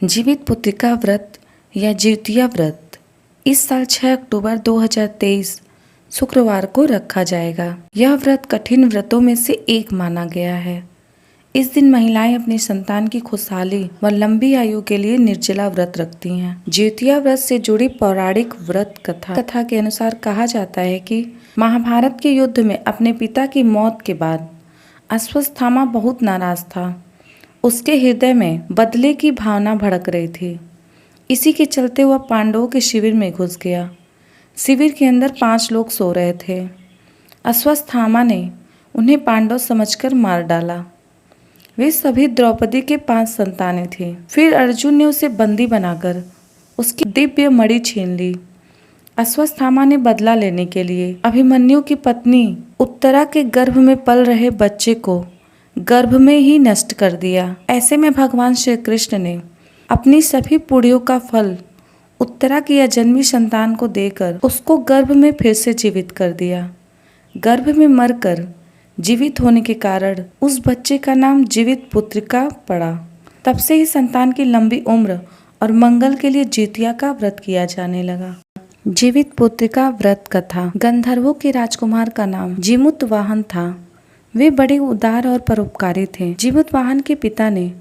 जीवित पुत्रिका व्रत या जिउतिया व्रत इस साल 6 अक्टूबर 2023 शुक्रवार को रखा जाएगा। यह व्रत कठिन व्रतों में से एक माना गया है। इस दिन महिलाएं अपनी संतान की खुशहाली व लंबी आयु के लिए निर्जला व्रत रखती हैं। जिउतिया व्रत से जुड़ी पौराणिक व्रत कथा के अनुसार कहा जाता है कि महाभारत के युद्ध में अपने पिता की मौत के बाद अश्वत्थामा बहुत नाराज था। उसके हृदय में बदले की भावना भड़क रही थी। इसी के चलते वह पांडवों के शिविर में घुस गया। शिविर के अंदर 5 लोग सो रहे थे। अश्वत्थामा ने उन्हें पांडव समझकर मार डाला। वे सभी द्रौपदी के 5 संतानें थी। फिर अर्जुन ने उसे बंदी बनाकर उसकी दिव्य मणि छीन ली। अश्वत्थामा ने बदला लेने के लिए अभिमन्यु की पत्नी उत्तरा के गर्भ में पल रहे बच्चे को गर्भ में ही नष्ट कर दिया। ऐसे में भगवान श्री कृष्ण ने अपनी सभी पुण्यों का फल उत्तरा की अजन्मी संतान को देकर उसको गर्भ में फिर से जीवित कर दिया। गर्भ में मरकर जीवित होने के कारण उस बच्चे का नाम जीवित पुत्रिका पड़ा। तब से ही संतान की लंबी उम्र और मंगल के लिए जिउतिया का व्रत किया जाने लगा। जीवित पुत्रिका व्रत कथा। गंधर्वों के राजकुमार का नाम जीमूतवाहन था। वे बड़े उदार और परोपकारी थे। जीमूतवाहन के पिता ने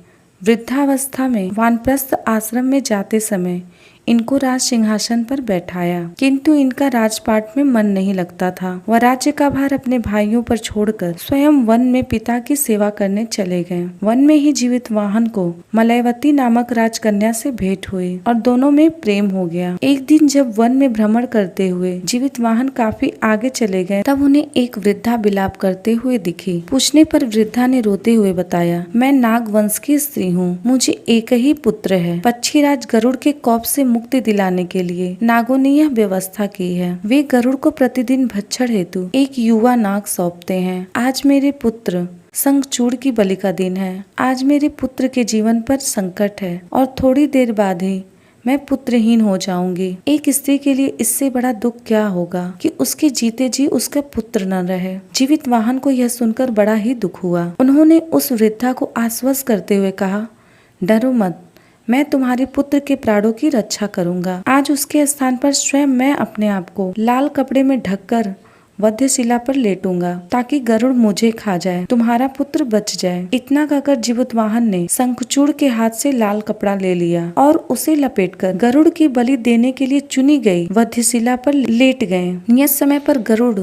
वृद्धावस्था में वानप्रस्थ आश्रम में जाते समय इनको राज सिंहासन पर बैठाया, किंतु इनका राजपाट में मन नहीं लगता था। वह राज्य का भार अपने भाइयों पर छोड़कर स्वयं वन में पिता की सेवा करने चले गए। वन में ही जीवितवाहन को मलयवती नामक राजकन्या से भेंट हुई और दोनों में प्रेम हो गया। एक दिन जब वन में भ्रमण करते हुए जीवितवाहन काफी आगे चले गए, तब उन्हें एक वृद्धा विलाप करते हुए दिखी। पूछने पर वृद्धा ने रोते हुए बताया, मैं नाग वंश की स्त्री हूँ। मुझे एक ही पुत्र है। पक्षीराज गरुड़ के कौप से मुक्ति दिलाने के लिए नागों ने यह व्यवस्था की है। वे गरुड़ को प्रतिदिन भक्षण हेतु एक युवा नाग सौंपते हैं। आज मेरे पुत्र शंखचूड़ की बलि का दिन है। आज मेरे पुत्र के जीवन पर संकट है और थोड़ी देर बाद ही मैं पुत्रहीन हो जाऊंगी। एक स्त्री के लिए इससे बड़ा दुख क्या होगा कि उसके जीते जी उसका पुत्र न रहे। जीवितवाहन को यह सुनकर बड़ा ही दुख हुआ। उन्होंने उस वृद्धा को आश्वस्त करते हुए कहा, डरो मत, मैं तुम्हारे पुत्र के प्राणों की रक्षा करूंगा। आज उसके स्थान पर स्वयं मैं अपने आप को लाल कपड़े में ढककर वध्यशिला पर लेटूंगा ताकि गरुड़ मुझे खा जाए, तुम्हारा पुत्र बच जाए। इतना कहकर जीवितवाहन ने शंखचूड़ के हाथ से लाल कपड़ा ले लिया और उसे लपेटकर गरुड़ की बलि देने के लिए चुनी गई वध्यशिला पर लेट गए। नियत समय पर गरुड़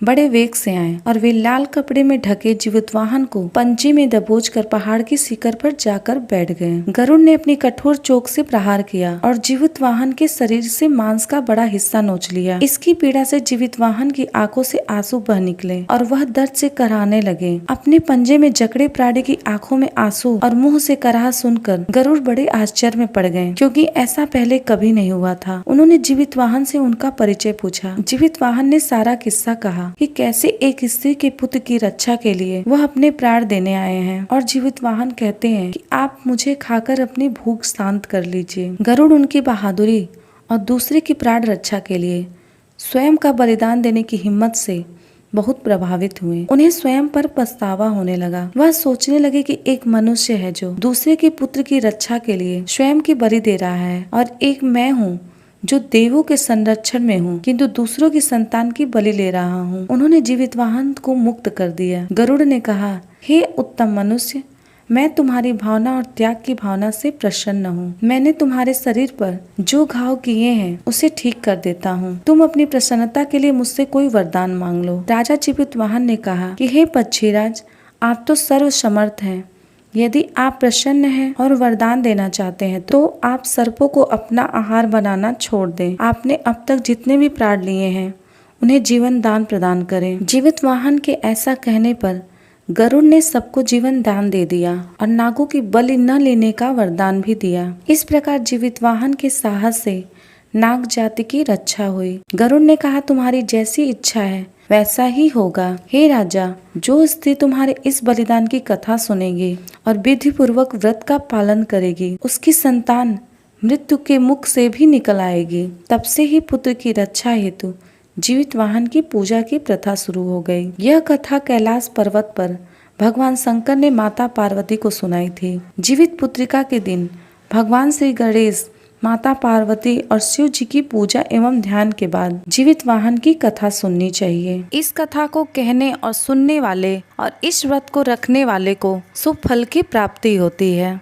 बड़े वेग से आए और वे लाल कपड़े में ढके जीवितवाहन को पंजे में दबोचकर पहाड़ की शिखर पर जाकर बैठ गए। गरुड़ ने अपनी कठोर चोक से प्रहार किया और जीवितवाहन के शरीर से मांस का बड़ा हिस्सा नोच लिया। इसकी पीड़ा से जीवितवाहन की आंखों से आंसू बह निकले और वह दर्द से कराहने लगे। अपने पंजे में जकड़े प्राणी की आंखों में आंसू और मुंह से कराह सुनकर गरुड़ बड़े आश्चर्य में पड़ गए, क्योंकि ऐसा पहले कभी नहीं हुआ था। उन्होंने जीवितवाहन से उनका परिचय पूछा। जीवितवाहन ने सारा किस्सा कहा कि कैसे एक स्त्री के पुत्र की रक्षा के लिए वह अपने प्राण देने आए हैं। और जीवितवाहन कहते हैं कि आप मुझे खाकर अपनी भूख शांत कर लीजिए। गरुड़ उनकी बहादुरी और दूसरे की प्राण रक्षा के लिए स्वयं का बलिदान देने की हिम्मत से बहुत प्रभावित हुए। उन्हें स्वयं पर पछतावा होने लगा। वह सोचने लगे कि एक मनुष्य है जो दूसरे के पुत्र की रक्षा के लिए स्वयं की बलि दे रहा है, और एक मैं हूँ जो देवों के संरक्षण में हूँ किंतु दूसरों की संतान की बलि ले रहा हूँ। उन्होंने जीवितवाहन को मुक्त कर दिया। गरुड़ ने कहा, हे उत्तम मनुष्य, मैं तुम्हारी भावना और त्याग की भावना से प्रसन्न हूँ। मैंने तुम्हारे शरीर पर जो घाव किए हैं उसे ठीक कर देता हूँ। तुम अपनी प्रसन्नता के लिए मुझसे कोई वरदान मांग लो। राजा जीवितवाहन ने कहा कि हे पक्षीराज, आप तो सर्व समर्थ हैं। यदि आप प्रसन्न हैं और वरदान देना चाहते हैं तो आप सर्पों को अपना आहार बनाना छोड़ दें। आपने अब तक जितने भी प्राण लिए हैं उन्हें जीवन दान प्रदान करें। जीवितवाहन के ऐसा कहने पर गरुड़ ने सबको जीवन दान दे दिया और नागों की बलि न लेने का वरदान भी दिया। इस प्रकार जीवितवाहन के साहस से नाग जाति की रक्षा हुई। गरुड़ ने कहा, तुम्हारी जैसी इच्छा है वैसा ही होगा। हे राजा, जो स्त्री तुम्हारे इस बलिदान की कथा सुनेगी और विधि पूर्वक व्रत का पालन करेगी, उसकी संतान मृत्यु के मुख से भी निकल आएगी। तब से ही पुत्र की रक्षा हेतु जीवितवाहन की पूजा की प्रथा शुरू हो गई। यह कथा कैलाश पर्वत पर भगवान शंकर ने माता पार्वती को सुनाई थी। जीवित पुत्रिका के दिन भगवान श्री गणेश, माता पार्वती और शिव जी की पूजा एवं ध्यान के बाद जीवित वाहन की कथा सुननी चाहिए। इस कथा को कहने और सुनने वाले और इस व्रत को रखने वाले को शुभ फल की प्राप्ति होती है।